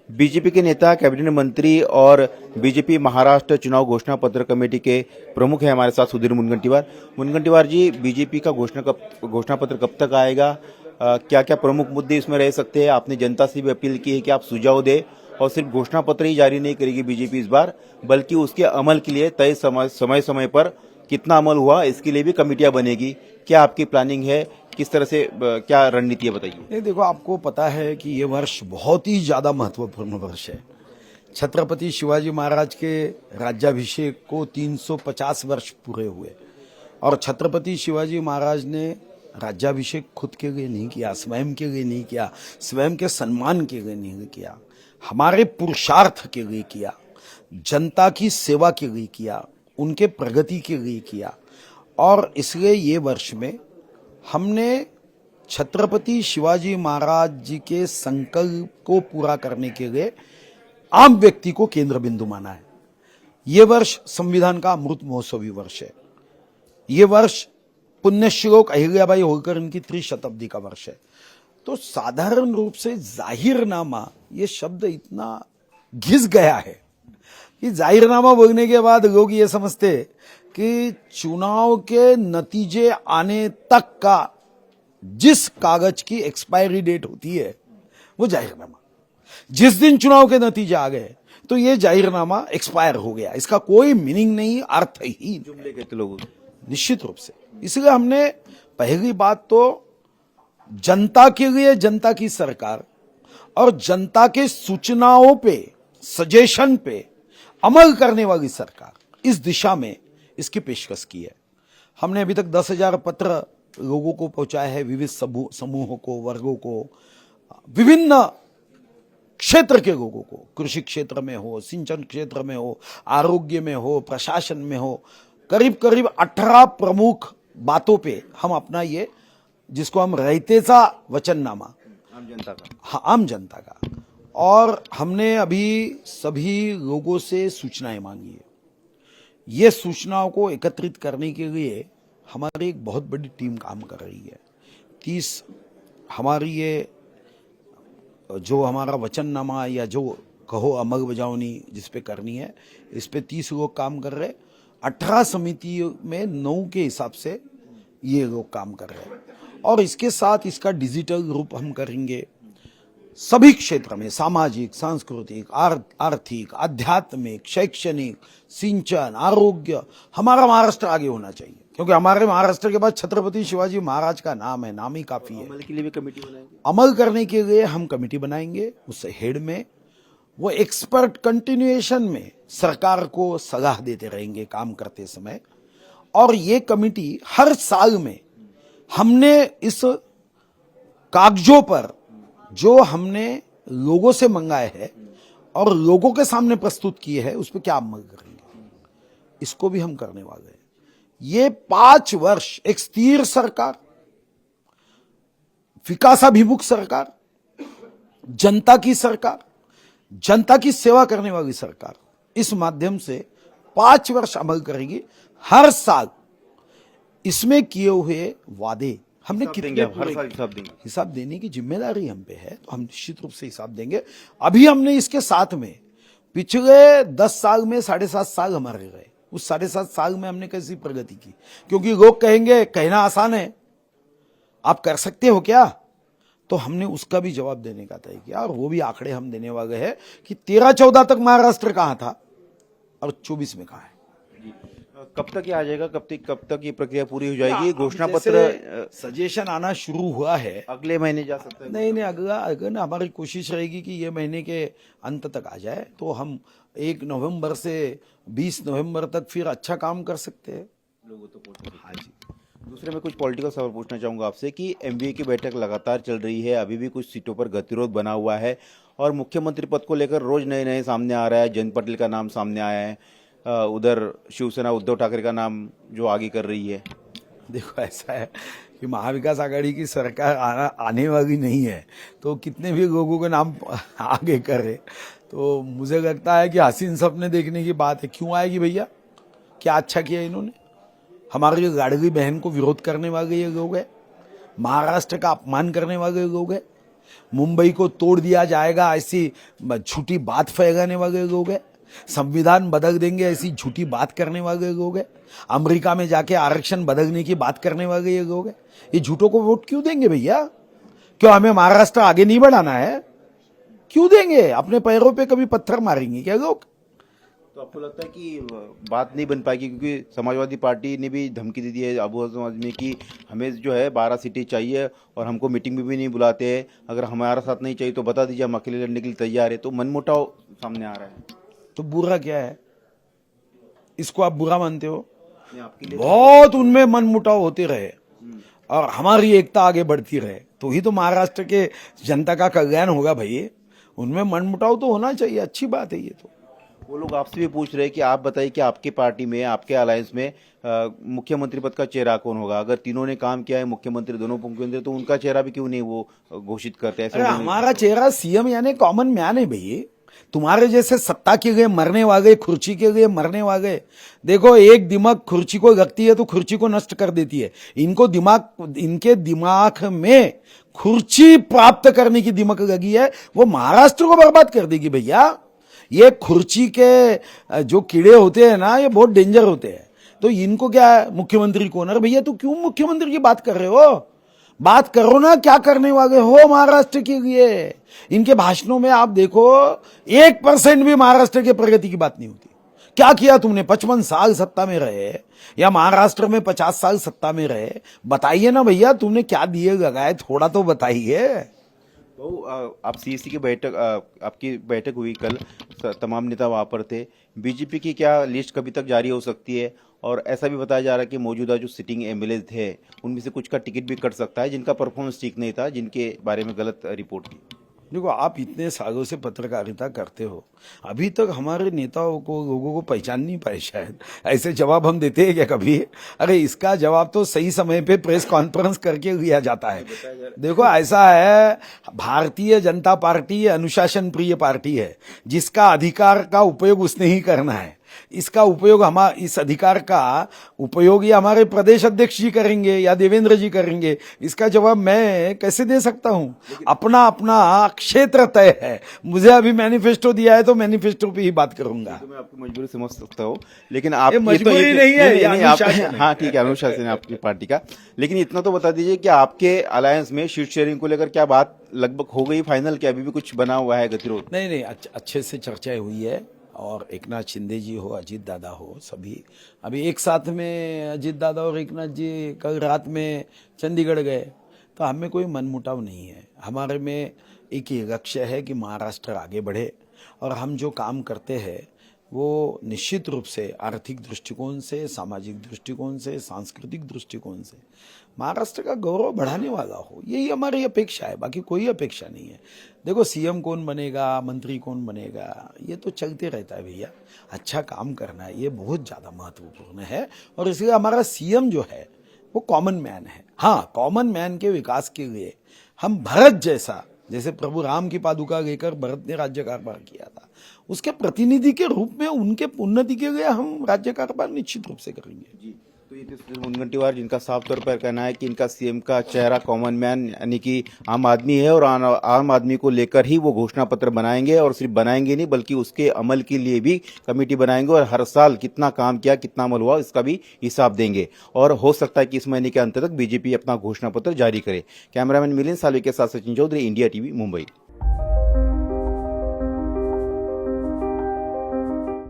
BJP के नेता, cabinet मंत्री और बीजेपी महाराष्ट्र चुनाव घोषणा पत्र कमेटी के प्रमुख हैं हमारे साथ सुधीर मुनगंटीवार। मुनगंटीवार जी, बीजेपी का घोषणा पत्र कब तक आएगा? क्या क्या प्रमुख मुद्दे इसमें रह सकते हैं? आपने जनता से भी अपील की है कि आप सुझाव दें और सिर्फ घोषणा पत्र ही जारी नहीं करेगी बीजेपी इस बार, बल्कि उसके अमल के लिए तय समय पर कितना अमल हुआ इसके लिए भी कमेटियां बनेगी। क्या आपकी प्लानिंग है? किस तरह से क्या रणनीति है, बताइए। नहीं, देखो, आपको पता है कि ये वर्ष बहुत ही ज्यादा महत्वपूर्ण वर्ष है। छत्रपति शिवाजी महाराज के राज्याभिषेक को 350 वर्ष पूरे हुए और छत्रपति शिवाजी महाराज ने राज्याभिषेक खुद के लिए नहीं किया, स्वयं के लिए नहीं किया, स्वयं के सम्मान के लिए नहीं किया, हमारे पुरुषार्थ के लिए किया, जनता की सेवा के लिए किया, उनके प्रगति के लिए किया। और इसलिए ये वर्ष में हमने छत्रपति शिवाजी महाराज जी के संकल्प को पूरा करने के लिए आम व्यक्ति को केंद्र बिंदु माना है। ये वर्ष संविधान का अमृत महोत्सवी वर्ष है। ये वर्ष पुण्यश्लोक अहिल्याबाई होलकर इनकी त्रिशताब्दी का वर्ष है। तो साधारण रूप से जाहिरनामा, ये शब्द इतना घिस गया है कि जाहिरनामा बोलने के बाद लोग ये समझते कि चुनाव के नतीजे आने तक का जिस कागज की एक्सपायरी डेट होती है वो जाहिरनामा, जिस दिन चुनाव के नतीजे आ गए तो ये जाहिरनामा एक्सपायर हो गया, इसका कोई मीनिंग नहीं, अर्थहीन जुमले कहते लोग। निश्चित रूप से। इसलिए हमने पहली बात तो जनता के लिए जनता की सरकार और जनता के सूचनाओं पे, सजेशन पे अमल करने वाली सरकार, इस दिशा में इसकी पेशकश की है। हमने अभी तक 10,000 पत्र लोगों को पहुंचाया है, विविध समूहों को, वर्गों को, विभिन्न क्षेत्र के लोगों को, कृषि क्षेत्र में हो, सिंचन क्षेत्र में हो, आरोग्य में हो, प्रशासन में हो, करीब करीब 18 प्रमुख बातों पे हम अपना ये, जिसको हम रैतेचा वचननामा, आम जनता का, हाँ, आम जनता का, और हमने अभी सभी लोगों से सूचनाएं मांगी है। ये सूचनाओं को एकत्रित करने के लिए हमारी एक बहुत बड़ी टीम काम कर रही है। 30 हमारी ये जो हमारा वचननामा या जो कहो अमल बजावनी जिस पे करनी है, इस पे 30 लोग काम कर रहे हैं। 18 समितियों में 9 के हिसाब से ये लोग काम कर रहे हैं और इसके साथ इसका डिजिटल रूप हम करेंगे। सभी क्षेत्र में, सामाजिक, सांस्कृतिक, आर्थिक, आध्यात्मिक, शैक्षणिक, सिंचन, आरोग्य, हमारा महाराष्ट्र आगे होना चाहिए, क्योंकि हमारे महाराष्ट्र के बाद छत्रपति शिवाजी महाराज का नाम है, नाम ही काफी है। अमल के लिए भी कमेटी बनाएंगे। अमल करने के लिए हम कमेटी बनाएंगे, उस हेड में वो एक्सपर्ट कंटिन्यूएशन में सरकार को सलाह देते रहेंगे काम करते समय। और ये कमेटी हर साल में हमने इस कागजों पर जो हमने लोगों से मंगाए है और लोगों के सामने प्रस्तुत किए हैं, उस पर क्या अमल करेंगे, इसको भी हम करने वाले हैं। ये 5 वर्ष एक स्थिर सरकार, विकासाभिमुख सरकार, जनता की सरकार, जनता की सेवा करने वाली सरकार, इस माध्यम से 5 वर्ष अमल करेगी। हर साल इसमें किए हुए वादे हमने कितने हर साल हिसाब देंगे। हिसाब देने की जिम्मेदारी हम पे है, तो हम निश्चित रूप से हिसाब देंगे। अभी हमने इसके साथ में पिछले 10 साल में 7.5 साल हमारे गए, उस 7.5 साल में हमने कैसी प्रगति की, क्योंकि लोग कहेंगे कहना आसान है, आप कर सकते हो क्या, तो हमने उसका भी जवाब देने का तय किया और वो भी आंकड़े हम देने वाले हैं कि 13-14 तक महाराष्ट्र कहां था और 24 में कहां है। कब तक ये आ जाएगा? कब तक ये प्रक्रिया पूरी हो जाएगी? घोषणा पत्र सजेशन आना शुरू हुआ है, अगले महीने जा सकता है? नहीं, अगर ना हमारी कोशिश रहेगी कि ये महीने के अंत तक आ जाए, तो हम 1 नवंबर से 20 नवंबर तक फिर अच्छा काम कर सकते हैं। लोगों तो पहुंच सकते हैं। हाँ जी। दूसरे में कुछ पॉलिटिकल सवाल पूछना चाहूंगा आपसे कि एमवीए की बैठक लगातार चल रही है, अभी भी कुछ सीटों पर गतिरोध बना हुआ है और मुख्यमंत्री पद को लेकर रोज नए सामने आ रहा है। जयंत पाटिल का नाम सामने आया है, उधर शिवसेना उद्धव ठाकरे का नाम जो आगे कर रही है। देखो, ऐसा है कि महाविकास आघाड़ी की सरकार आने वाली नहीं है, तो कितने भी लोगों के नाम आगे करे, तो मुझे लगता है कि हसीन सपने देखने की बात है। क्यों आएगी भैया? क्या अच्छा किया इन्होंने? हमारी लाडली बहन को विरोध करने वाले ये लोग हैं, महाराष्ट्र का अपमान करने वाले लोग हैं, मुंबई को तोड़ दिया जाएगा ऐसी झूठी बात फैलाने वाले लोग हैं, संविधान बदल देंगे ऐसी झूठी बात करने वाले लोग हैं, अमेरिका में जाके आरक्षण बदलने की बात करने वाले ये लोग हैं। ये झूठों को वोट क्यों देंगे भैया? क्यों हमें महाराष्ट्र आगे नहीं बढ़ाना है? क्यों देंगे? अपने पैरों पे कभी पत्थर मारेंगे क्या लोग? तो आपको लगता है कि बात नहीं बन पाएगी, क्योंकि समाजवादी पार्टी ने भी धमकी दे दी है अबू हसन आजमी की हमें जो है 12 सीटें चाहिए और हमको मीटिंग में भी नहीं बुलाते हैं, अगर हमारा साथ नहीं चाहिए तो बता दीजिए, हम अकेले लड़ने के लिए तैयार है। तो मनमुटाव सामने आ रहा है। तो बुरा क्या है? इसको आप बुरा मानते हो? नहीं, आपके लिए बहुत उनमें मनमुटाव होते रहे और हमारी एकता आगे बढ़ती रहे तो ही तो महाराष्ट्र के जनता का कल्याण होगा भाई। उनमें मनमुटाव तो होना चाहिए, अच्छी बात है ये तो। वो लोग आपसे भी पूछ रहे हैं कि आप बताइए कि आपके पार्टी में, आपके अलायंस में मुख्यमंत्री पद का चेहरा कौन होगा? अगर तीनों ने काम किया है, मुख्यमंत्री, दोनों मुख्यमंत्री, तो उनका चेहरा भी क्यों नहीं वो घोषित करते हैं? अरे हमारा चेहरा सीएम यानी कॉमन मैन है भैया। तुम्हारे जैसे सत्ता के लिए मरने वाले, खुर्ची के लिए मरने वाले, देखो एक दिमाग खुर्ची को लगती है तो खुर्ची को नष्ट कर देती है। इनके दिमाग में खुर्ची प्राप्त करने की दिमाग लगी है, वो महाराष्ट्र को बर्बाद कर देगी भैया। ये खुर्ची के जो कीड़े होते हैं ना, ये बहुत डेंजर होते हैं। तो इनको क्या है, मुख्यमंत्री कौन? अरे भैया तू क्यों मुख्यमंत्री की बात कर रहे हो? बात करो ना, क्या करने वाले हो महाराष्ट्र के लिए? इनके भाषणों में आप देखो 1% भी महाराष्ट्र के प्रगति की बात नहीं होती। क्या किया तुमने? 55 साल सत्ता में रहे या महाराष्ट्र में 50 साल सत्ता में रहे, बताइए ना भैया तुमने क्या दिए लगाए, थोड़ा तो बताइए। तो आप सीएसी की बैठक, आपकी बैठक हुई कल, तमाम नेता वहां पर थे। बीजेपी की क्या लिस्ट कभी तक जारी हो सकती है? और ऐसा भी बताया जा रहा है कि मौजूदा जो सिटिंग एमएलए थे उनमें से कुछ का टिकट भी कट सकता है, जिनका परफॉर्मेंस ठीक नहीं था, जिनके बारे में गलत रिपोर्ट की। देखो आप इतने सालों से पत्रकारिता करते हो, अभी तक हमारे नेताओं को, लोगों को पहचान नहीं पाए शायद। ऐसे जवाब हम देते हैं क्या कभी? अरे इसका जवाब तो सही समय पे प्रेस कॉन्फ्रेंस करके लिया जाता है। देखो ऐसा है, भारतीय जनता पार्टी अनुशासन प्रिय पार्टी है, जिसका अधिकार का उपयोग उसने ही करना है। इसका उपयोग इस अधिकार का उपयोग ये हमारे प्रदेश अध्यक्ष जी करेंगे या देवेंद्र जी करेंगे, इसका जवाब मैं कैसे दे सकता हूं? अपना अपना क्षेत्र तय है। मुझे अभी मैनिफेस्टो दिया है तो मैनिफेस्टो पे ही बात करूंगा। तो मैं आपकी मजबूरी समझ सकता हूँ, लेकिन आप ये मजबूरी नहीं है, ये अनुशासन है। हाँ ठीक है, अनुशासन है आपकी पार्टी का। लेकिन इतना तो बता दीजिए कि आपके अलायंस में सीट शेयरिंग को लेकर क्या बात लगभग हो गई फाइनल, क्या अभी भी कुछ बना हुआ है गतिरोध? नहीं, अच्छे से चर्चा हुई है और एकनाथ शिंदे जी हो, अजीत दादा हो, सभी अभी एक साथ में, अजीत दादा और एकनाथ जी कल रात में चंडीगढ़ गए। तो हमें कोई मनमुटाव नहीं है। हमारे में एक ही लक्ष्य है कि महाराष्ट्र आगे बढ़े और हम जो काम करते हैं वो निश्चित रूप से आर्थिक दृष्टिकोण से, सामाजिक दृष्टिकोण से, सांस्कृतिक दृष्टिकोण से महाराष्ट्र का गौरव बढ़ाने वाला हो, यही हमारी अपेक्षा है। बाकी कोई अपेक्षा नहीं है। देखो सीएम कौन बनेगा, मंत्री कौन बनेगा, ये तो चलते रहता है भैया। अच्छा काम करना है, ये बहुत ज़्यादा महत्वपूर्ण है। और इसलिए हमारा सीएम जो है वो कॉमन मैन है। हाँ, कॉमन मैन के विकास के लिए हम भरत जैसे प्रभु राम की पादुका लेकर भरत ने राज्य कारभार किया था, उसके प्रतिनिधि के रूप में उनके उन्नति के लिए हम राज्य कारभार निश्चित रूप से करेंगे। जी, तो ये थे सुधीर मुनगंटीवार, जिनका साफ तौर पर कहना है कि इनका सीएम का चेहरा कॉमन मैन यानी कि आम आदमी है और आम आदमी को लेकर ही वो घोषणा पत्र बनाएंगे, और सिर्फ बनाएंगे नहीं बल्कि उसके अमल के लिए भी कमेटी बनाएंगे और हर साल कितना काम किया, कितना अमल हुआ, इसका भी हिसाब देंगे। और हो सकता है कि इस महीने के अंत तक बीजेपी अपना घोषणा पत्र जारी करे। कैमरामैन मिलिंद सालवी के साथ सचिन चौधरी, इंडिया टीवी, मुंबई।